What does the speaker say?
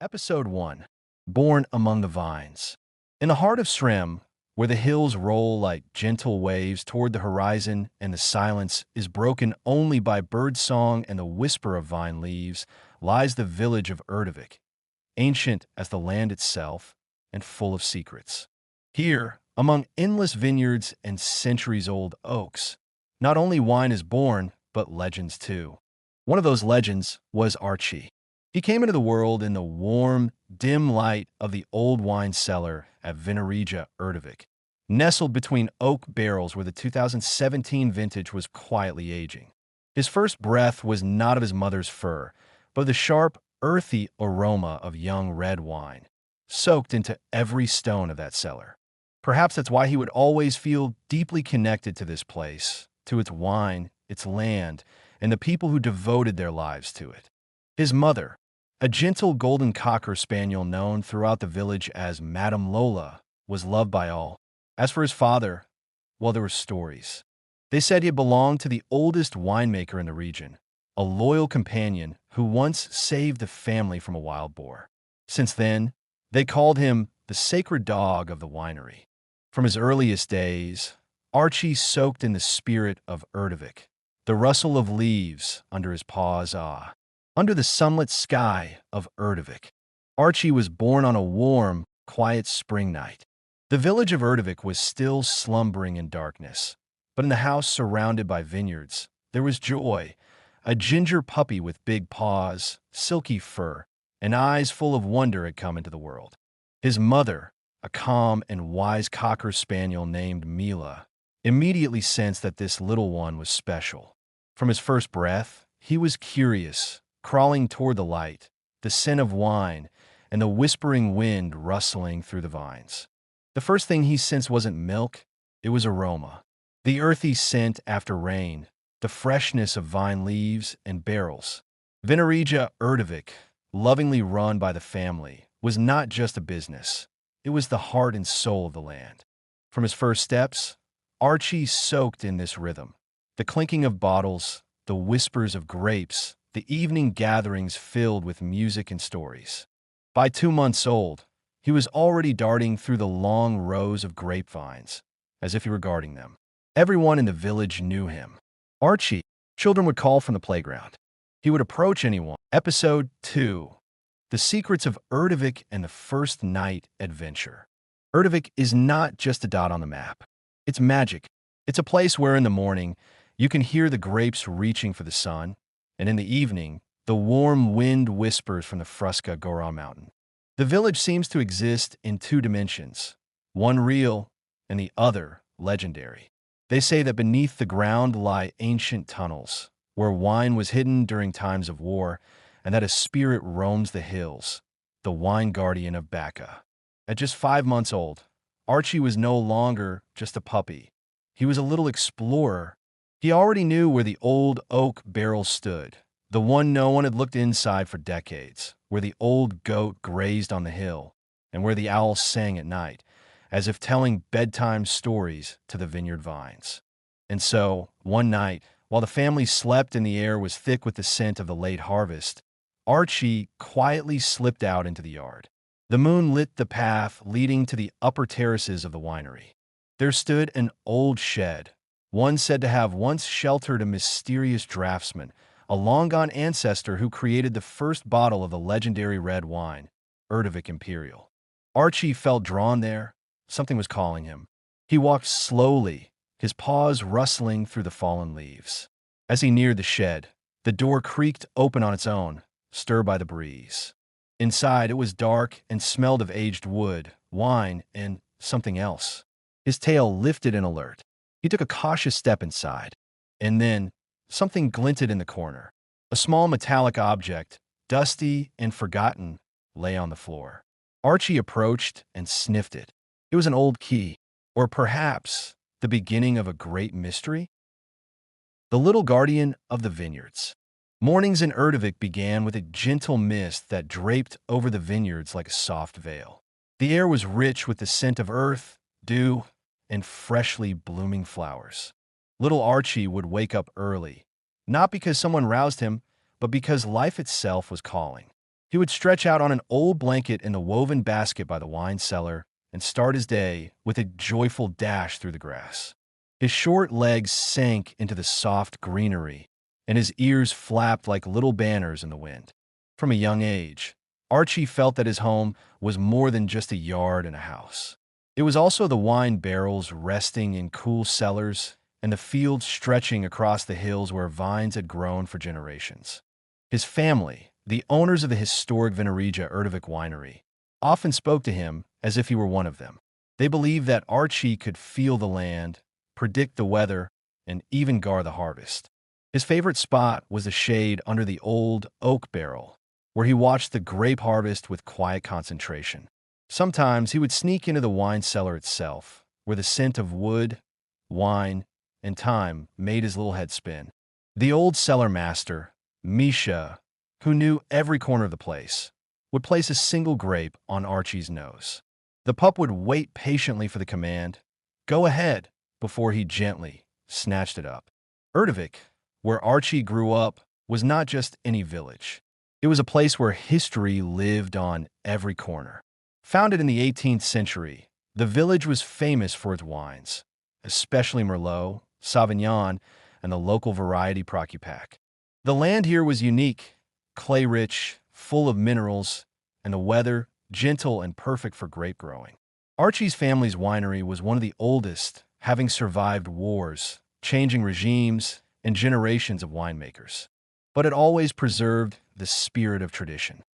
Episode 1. Born Among the Vines. In the heart of Srem, where the hills roll like gentle waves toward the horizon and the silence is broken only by bird song and the whisper of vine leaves, lies the village of Erdevik, ancient as the land itself and full of secrets. Here, among endless vineyards and centuries-old oaks, not only wine is born, but legends too. One of those legends was Archie. He came into the world in the warm, dim light of the old wine cellar at Vinereja, Erdevik, nestled between oak barrels where the 2017 vintage was quietly aging. His first breath was not of his mother's fur, but the sharp, earthy aroma of young red wine, soaked into every stone of that cellar. Perhaps that's why he would always feel deeply connected to this place, to its wine, its land, and the people who devoted their lives to it. His mother, a gentle golden Cocker Spaniel known throughout the village as Madame Lola, was loved by all. As for his father, well, there were stories. They said he belonged to the oldest winemaker in the region, a loyal companion who once saved the family from a wild boar. Since then, they called him the sacred dog of the winery. From his earliest days, Archie soaked in the spirit of Erdevik, the rustle of leaves under his paws. Under the sunlit sky of Erdevik, Archie was born on a warm, quiet spring night. The village of Erdevik was still slumbering in darkness, but in the house surrounded by vineyards, there was joy. A ginger puppy with big paws, silky fur, and eyes full of wonder had come into the world. His mother, a calm and wise Cocker Spaniel named Mila, immediately sensed that this little one was special. From his first breath, he was curious, crawling toward the light, the scent of wine, and the whispering wind rustling through the vines. The first thing he sensed wasn't milk, it was aroma. The earthy scent after rain, the freshness of vine leaves and barrels. Vinereja Erdevik, lovingly run by the family, was not just a business. It was the heart and soul of the land. From his first steps, Archie soaked in this rhythm. The clinking of bottles, the whispers of grapes, the evening gatherings filled with music and stories. By 2 months old, he was already darting through the long rows of grapevines, as if he were guarding them. Everyone in the village knew him. Archie, children would call from the playground. He would approach anyone. Episode 2. The Secrets of Erdevik and the First Night Adventure. Erdevik is not just a dot on the map. It's magic. It's a place where in the morning, you can hear the grapes reaching for the sun, and in the evening, the warm wind whispers from the Fruska Goron mountain. The village seems to exist in 2 dimensions, one real and the other legendary. They say that beneath the ground lie ancient tunnels, where wine was hidden during times of war, and that a spirit roams the hills, the wine guardian of Bacca. At just 5 months old, Archie was no longer just a puppy. He was a little explorer. He already knew where the old oak barrel stood, the one no one had looked inside for decades, where the old goat grazed on the hill, and where the owl sang at night, as if telling bedtime stories to the vineyard vines. And so, one night, while the family slept and the air was thick with the scent of the late harvest, Archie quietly slipped out into the yard. The moon lit the path leading to the upper terraces of the winery. There stood an old shed, one said to have once sheltered a mysterious draftsman, a long-gone ancestor who created the first bottle of the legendary red wine, Erdevik Imperial. Archie felt drawn there. Something was calling him. He walked slowly, his paws rustling through the fallen leaves. As he neared the shed, the door creaked open on its own, stirred by the breeze. Inside, it was dark and smelled of aged wood, wine, and something else. His tail lifted in alert. He took a cautious step inside, and then something glinted in the corner. A small metallic object, dusty and forgotten, lay on the floor. Archie approached and sniffed it. It was an old key, or perhaps the beginning of a great mystery? The little guardian of the vineyards. Mornings in Erdevik began with a gentle mist that draped over the vineyards like a soft veil. The air was rich with the scent of earth, dew, and freshly blooming flowers. Little Archie would wake up early, not because someone roused him, but because life itself was calling. He would stretch out on an old blanket in the woven basket by the wine cellar and start his day with a joyful dash through the grass. His short legs sank into the soft greenery, and his ears flapped like little banners in the wind. From a young age, Archie felt that his home was more than just a yard and a house. It was also the wine barrels resting in cool cellars and the fields stretching across the hills where vines had grown for generations. His family, the owners of the historic Winemakers Erdevik winery, often spoke to him as if he were one of them. They believed that Archie could feel the land, predict the weather, and even guard the harvest. His favorite spot was the shade under the old oak barrel, where he watched the grape harvest with quiet concentration. Sometimes he would sneak into the wine cellar itself, where the scent of wood, wine, and thyme made his little head spin. The old cellar master, Misha, who knew every corner of the place, would place a single grape on Archie's nose. The pup would wait patiently for the command, "Go ahead," before he gently snatched it up. Erdevik, where Archie grew up, was not just any village. It was a place where history lived on every corner. Founded in the 18th century, the village was famous for its wines, especially Merlot, Sauvignon, and the local variety Procupac. The land here was unique, clay-rich, full of minerals, and the weather gentle and perfect for grape growing. Archie's family's winery was one of the oldest, having survived wars, changing regimes, and generations of winemakers. But it always preserved the spirit of tradition.